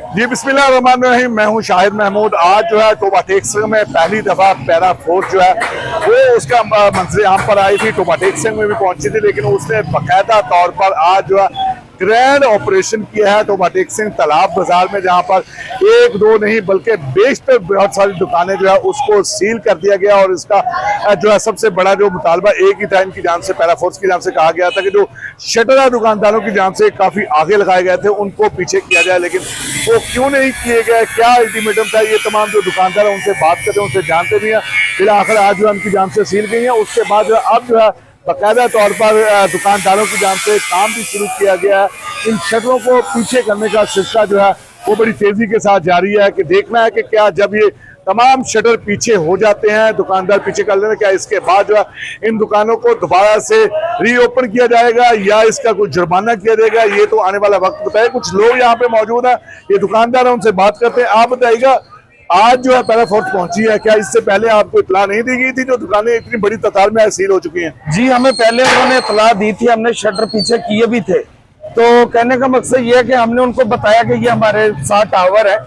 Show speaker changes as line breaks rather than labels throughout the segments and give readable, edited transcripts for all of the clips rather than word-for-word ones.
जी बिस्मिल्लाहिर्रहमानिर्रहीम। मैं हूं शाहिद महमूद। आज जो है टोबा टेक्सटिंग में पहली दफा पैरा फोर्स जो है वो उसका मंजर आम पर आई थी। टोबा टेक्सटिंग में भी पहुंची थी, लेकिन उसने बाकायदा तौर पर आज जो है ग्रैंड ऑपरेशन किया है टोबा टेक्सटिंग तालाब बाजार में, जहां पर एक दो नहीं बल्कि बेशतर बहुत सारी दुकानें जो है उसको सील कर दिया गया। और इसका जो है सबसे बड़ा जो मुतालबा एक ही था इनकी जान से, पैरा फोर्स की जान से कहा गया था कि जो शटर है दुकानदारों की जान से काफी आगे लगाए गए थे उनको पीछे किया जाए, लेकिन वो क्यों नहीं किए गए, क्या अल्टीमेटम था, ये तमाम जो दुकानदार उनसे बात करते हैं, उनसे जानते भी हैं। फिर आखिर आज जो है उनकी जान से सील गई है। उसके बाद जो है अब जो है बाकायदा तौर पर दुकानदारों की जान से काम भी शुरू किया गया है। इन शटरों को पीछे करने का सिलसिला जो है वो बड़ी तेजी के साथ जारी है कि देखना है कि क्या जब ये तमाम शटर पीछे हो जाते हैं, दुकानदार पीछे कर लेते हैं, क्या इसके बाद जो है इन दुकानों को दोबारा से रीओपन किया जाएगा या इसका कुछ जुर्माना किया जाएगा, ये तो आने वाला वक्त बताए। कुछ लोग यहाँ पे मौजूद हैं, ये दुकानदार हैं, उनसे बात करते हैं। आप बताइएगा आज जो है पैरा फोर्स पहुंची है, क्या इससे पहले आपको इतला नहीं दी गई थी जो दुकानें इतनी बड़ी तादाद में सील हो चुकी हैं?
जी, हमें पहले उन्होंने इतला दी थी, हमने शटर पीछे किए भी थे। तो कहने का मकसद ये है कि हमने उनको बताया कि ये हमारे साथ टावर है,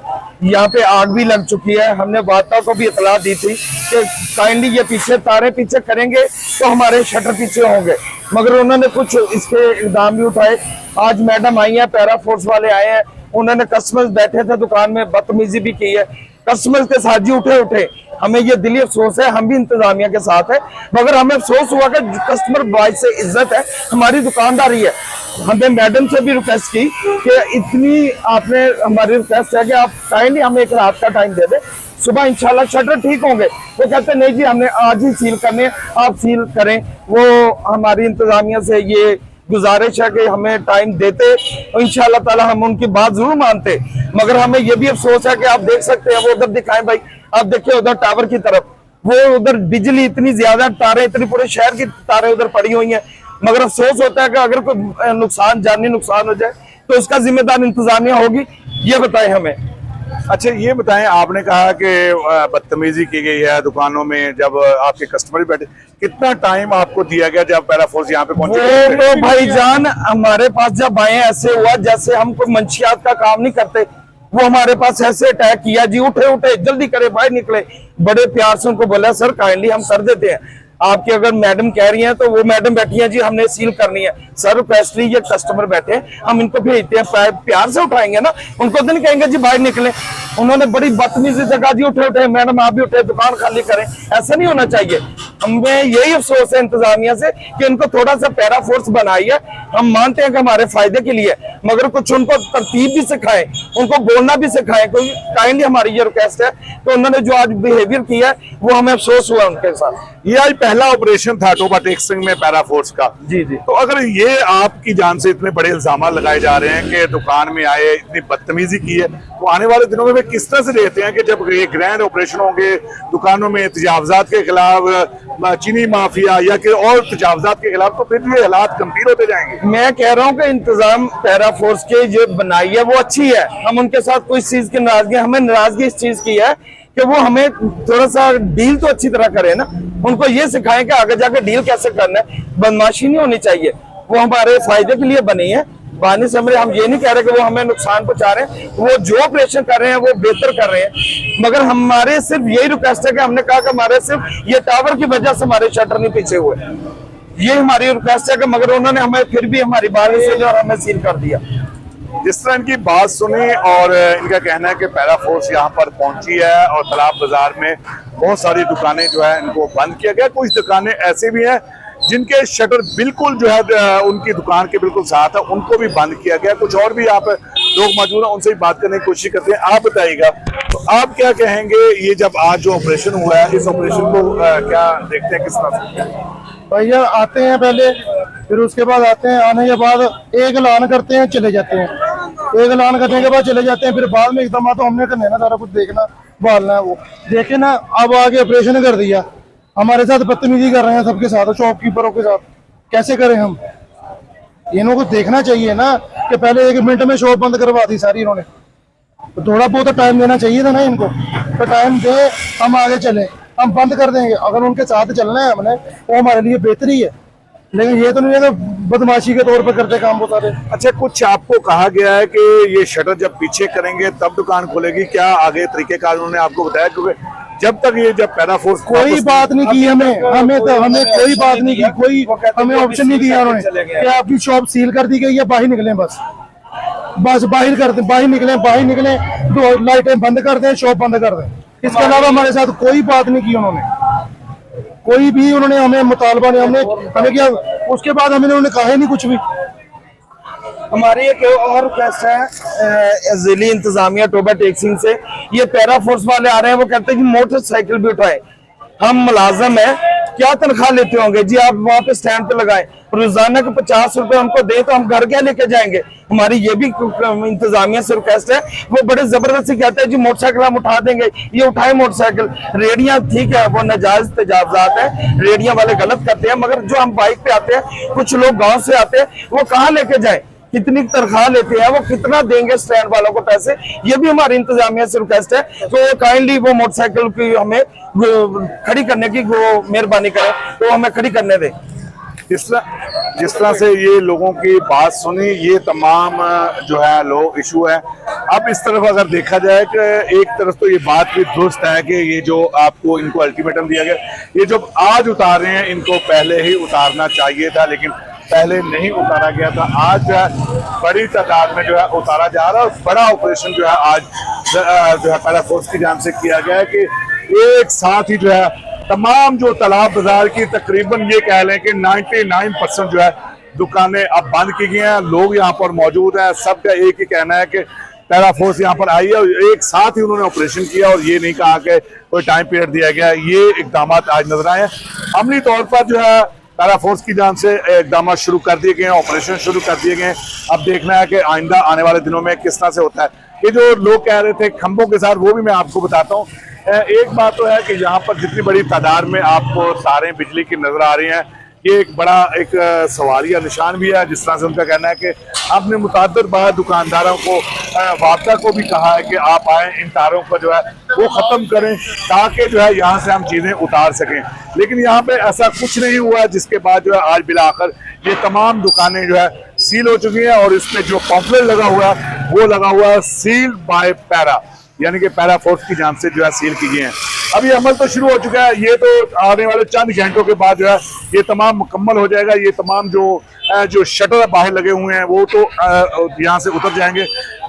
यहाँ पे आग भी लग चुकी है। हमने वार्ता को भी इतला दी थी कि काइंडली ये पीछे तारे पीछे करेंगे तो हमारे शटर पीछे होंगे, मगर उन्होंने कुछ इसके इकदाम भी उठाए। आज मैडम आई है, पैरा फोर्स वाले आए हैं, उन्होंने कस्टमर्स बैठे थे दुकान में, बदतमीजी भी की है कस्टमर्स के साथ जी। उठे हमें ये दिली अफसोस है, हम भी इंतजामिया के साथ है, मगर हमें अफसोस हुआ कि कस्टमर बाइज से इज्जत है, हमारी दुकानदारी है। हमने मैडम से भी रिक्वेस्ट की कि इतनी आपने हमारी रिक्वेस्ट है कि आप काइंडली हमें एक रात का टाइम दे दे, सुबह इंशाल्लाह शटर ठीक होंगे। वो कहते नहीं जी हमने आज ही सील करने, आप सील करें। वो हमारी इंतजामिया से ये गुजारिश है कि हमें टाइम देते, इंशाल्लाह ताला हम उनकी बात जरूर मानते। मगर हमें यह भी अफसोस है कि आप देख सकते हैं, वो उधर दिखाएं भाई, आप देखिए उधर टावर की तरफ, वो उधर बिजली इतनी ज्यादा तारें, इतनी पूरे शहर की तारें उधर पड़ी हुई हैं। मगर अफसोस होता है कि अगर कोई नुकसान, जानी नुकसान हो जाए तो उसका जिम्मेदार इंतजामिया होगी, ये बताएं हमें।
अच्छा ये बताएं, आपने कहा कि बदतमीजी की गई है दुकानों में, जब आपके कस्टमर बैठे, कितना टाइम आपको दिया गया जब पैरा फोर्स यहाँ पे पहुंचे?
तो भाईजान हमारे पास जब आए ऐसे हुआ जैसे हम कोई मंशियात का काम नहीं करते। वो हमारे पास ऐसे अटैक किया जी, उठे जल्दी करे, बाहर निकले। बड़े प्यार से उनको बोला सर काइंडली हम कर देते हैं, आपकी अगर मैडम कह रही हैं तो वो मैडम बैठी हैं जी, हमने सील करनी है। सर पेस्ट्री ये कस्टमर बैठे हैं, हम इनको भेजते हैं, प्यार से उठाएंगे ना, उनको तो नहीं कहेंगे जी बाहर निकले। उन्होंने बड़ी बदतमीजी से कहा जी उठे मैडम आप भी उठे, दुकान खाली करें। ऐसा नहीं होना चाहिए। हमें यही अफसोस है इंतजामिया से कि इनको थोड़ा सा पैरा फोर्स बनाई है। हम मानते हैं कि हमारे फायदे के लिए, मगर कुछ उनको तरतीब भी सिखाएं, उनको बोलना भी सिखाएं। कोई काइंडली हमारी ये रिक्वेस्ट है। तो उन्होंने जो आज बिहेवियर किया है वो हमें अफसोस हुआ उनके साथ।
ये आज पहला ऑपरेशन था टोबा टेक्सटिंग में पैरा फोर्स का।
जी जी।
तो अगर ये आपकी जान से इतने बड़े इल्जाम लगाए जा रहे हैं कि दुकान में आए, इतनी बदतमीजी की है, तो आने वाले दिनों में वे किस तरह से देखते हैं कि जब ये ग्रैंड ऑपरेशन होंगे दुकानों में तजावजात के खिलाफ, चीनी माफिया या कि और तजावजात के खिलाफ, तो फिर ये हालात गंभीर होते जाएंगे?
मैं कह रहा हूँ कि इंतजाम पैरा फोर्स के जो बनाई है वो अच्छी है। हम उनके साथ कोई चीज की नाराजगी, हमें नाराजगी इस चीज की है कि वो हमें थोड़ा सा डील तो अच्छी तरह करे ना, उनको ये सिखाएं कि आगे जाके डील कैसे करना है। बदमाशी नहीं होनी चाहिए, वो हमारे फायदे के लिए बनी है। बानी से हम ये नहीं कह रहे कि वो हमें नुकसान पहुंचा रहे हैं, वो जो ऑपरेशन कर रहे हैं वो बेहतर कर रहे हैं। मगर हमारे सिर्फ यही रिक्वेस्ट है कि हमने कहा कि हमारे सिर्फ ये टावर की वजह से हमारे शटर नहीं पीछे हुए, ये हमारी रिक्वेस्ट है कि, मगर उन्होंने हमें फिर भी हमारी बात नहीं सुनी और हमें सील कर दिया।
जिस तरह इनकी बात सुनी और इनका कहना है कि पैरा फोर्स यहाँ पर पहुंची है और तालाब बाजार में बहुत सारी दुकानें जो है इनको बंद किया गया। कुछ दुकानें ऐसे भी हैं जिनके शटर बिल्कुल जो है उनकी दुकान के बिल्कुल साथ है, उनको भी बंद किया गया। कुछ और भी यहाँ पर लोग मौजूद हैं, उनसे भी बात करने की कोशिश करते हैं। आप बताइएगा, तो आप क्या कहेंगे, ये जब आज जो ऑपरेशन हुआ है, इस ऑपरेशन को क्या देखते हैं, किस तरह से?
भैया आते हैं पहले, फिर उसके बाद आते हैं, आने के बाद एक ऐलान करते हैं, चले जाते हैं। एक ऐलान करने के बाद चले जाते हैं, फिर बाद में एकदम तो हमने करना है ना, सारा कुछ देखना भालना है। वो देखे ना, अब आगे ऑपरेशन कर दिया, हमारे साथ बदतमीजी कर रहे हैं सबके साथ, शॉपकीपरों के साथ। कैसे करें हम? इन्हों को देखना चाहिए ना कि पहले 1 मिनट में शॉप बंद करवा दी सारी इन्होंने। तो थोड़ा बहुत टाइम देना चाहिए था ना इनको, तो टाइम दे, हम आगे चले, हम बंद कर देंगे। अगर उनके साथ चलना है हमने, वो हमारे लिए बेहतरी है। लेकिन ये तो नहीं है कि बदमाशी के तौर पर करते काम वो सारे।
अच्छा, कुछ आपको कहा गया है कि ये शटर जब पीछे करेंगे तब दुकान खोलेगी, क्या आगे तरीकेकार उन्होंने आपको बताया? क्योंकि जब तक ये जब पैरा फोर्स
कोई बात नहीं की हमें कोई बात नहीं की, कोई हमें ऑप्शन नहीं दिया उन्होंने कि आपकी शॉप सील कर दी गई है, बाहर निकलें, बस बाहर निकलें, तो लाइटें बंद कर दें, शॉप बंद कर दें। इसके अलावा हमारे साथ कोई बात नहीं की उन्होंने, कोई भी उन्होंने हमें मुतालबा नहीं, हमें क्या उसके बाद हमें उन्होंने कहा ही नहीं कुछ भी।
हमारी एक और रिक्वेस्ट है जिली इंतजामिया टोबा टेक्सिंग से, ये पैरा फोर्स वाले आ रहे हैं, वो कहते हैं कि मोटरसाइकिल भी उठाए, हम मुलाजम है, क्या तनख्वाह लेते होंगे जी, आप वहाँ पे स्टैंड पे लगाए, रोजाना के 50 रुपए हमको दे तो हम घर क्या लेके जाएंगे। हमारी ये भी इंतजामिया से रिक्वेस्ट है, वो बड़े जबरदस्ती कहते हैं जी मोटरसाइकिल हम उठा देंगे, ये उठाए मोटरसाइकिल। रेडियां ठीक है, वो नाजायज तजावजात है, रेडियां वाले गलत करते हैं, मगर जो हम बाइक पे आते हैं, कुछ लोग गाँव से आते हैं, वो कहाँ लेके जाए, कितनी तनख्वाह लेते हैं, वो कितना देंगे स्टैंड वालों को पैसे, ये भी हमारी इंतजामिया से रिक्वेस्ट है। तो काइंडली वो मोटरसाइकिल की हमें खड़ी करने की वो मेहरबानी करें, तो हमें खड़ी करने दें।
जिस तरह से ये लोगों की बात सुनी, ये तमाम जो है लोग इशू है। अब इस तरफ अगर देखा जाए कि एक तरफ तो ये बात भी दुरुस्त है कि ये जो आपको इनको अल्टीमेटम दिया गया, ये जो आज उतार रहे हैं इनको पहले ही उतारना चाहिए था, लेकिन पहले नहीं उतारा गया था। आज जो है बड़ी तादाद में जो है उतारा जा रहा है, और बड़ा ऑपरेशन जो है आज जो है पैरा फोर्स की जान से किया गया है कि एक साथ ही जो है तमाम जो तालाब बाजार की तकरीबन ये कह लें कि 99% जो है दुकानें अब बंद की गई हैं। लोग यहाँ पर मौजूद हैं, सबका एक ही कहना है कि पैरा फोर्स यहाँ पर आई है, एक साथ ही उन्होंने ऑपरेशन किया और ये नहीं कहा कि कोई टाइम पीरियड दिया गया। ये इकदाम आज नजर आए हैं, अमली तौर पर जो है पैरा फोर्स की जान से इकदाम शुरू कर दिए गए हैं, ऑपरेशन शुरू कर दिए गए। अब देखना है कि आइंदा आने वाले दिनों में किस तरह से होता है। ये जो लोग कह रहे थे खंभों के साथ, वो भी मैं आपको बताता हूँ। एक बात तो है कि यहाँ पर जितनी बड़ी तादाद में आपको तारें बिजली की नजर आ रही हैं, ये एक बड़ा एक सवालिया निशान भी है। जिस तरह से उनका कहना है कि आपने मुताद्दिद बार दुकानदारों को वापदा को भी कहा है कि आप आए, इन तारों को जो है वो ख़त्म करें ताकि जो है यहाँ से हम चीज़ें उतार सकें, लेकिन यहाँ पे ऐसा कुछ नहीं हुआ। जिसके बाद जो है आज बिला आखिर ये तमाम दुकानें जो है सील हो चुकी हैं, और इसमें जो पॉम्पलेट लगा हुआ है वो लगा हुआ है सील बाय पैरा, यानी कि पैरा फोर्स की जान से जो है सील की गई हैं। अब ये अमल तो शुरू हो चुका है, ये तो आने वाले चंद घंटों के बाद जो है ये तमाम मुकम्मल हो जाएगा। ये तमाम जो शटर बाहर लगे हुए हैं वो तो यहाँ से उतर जाएंगे,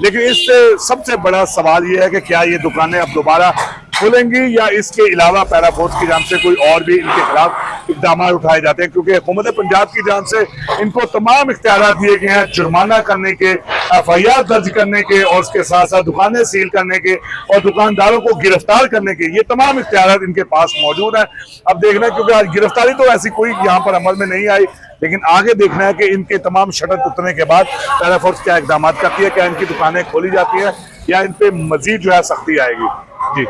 लेकिन इससे सबसे बड़ा सवाल ये है कि क्या ये दुकानें अब दोबारा खुलेंगी या इसके अलावा पैरा फोर्स की जान से कोई और भी इनके खिलाफ इक़दाम उठाए जाते हैं, क्योंकि हुकूमत पंजाब की जान से इनको तमाम इख्तियार दिए गए हैं जुर्माना करने के, एफआईआर दर्ज करने के, और उसके साथ साथ दुकानें सील करने के और दुकानदारों को गिरफ्तार करने के। ये तमाम इख्तियार इनके पास मौजूद हैं। अब देखना है, क्योंकि आज गिरफ्तारी तो ऐसी कोई यहाँ पर अमल में नहीं आई, लेकिन आगे देखना है कि इनके तमाम शटर टूटने के बाद पैरा फोर्स क्या इक़दाम करती है, क्या इनकी दुकानें खोली जाती है या इन पे मजीद जो है सख्ती आएगी। जी।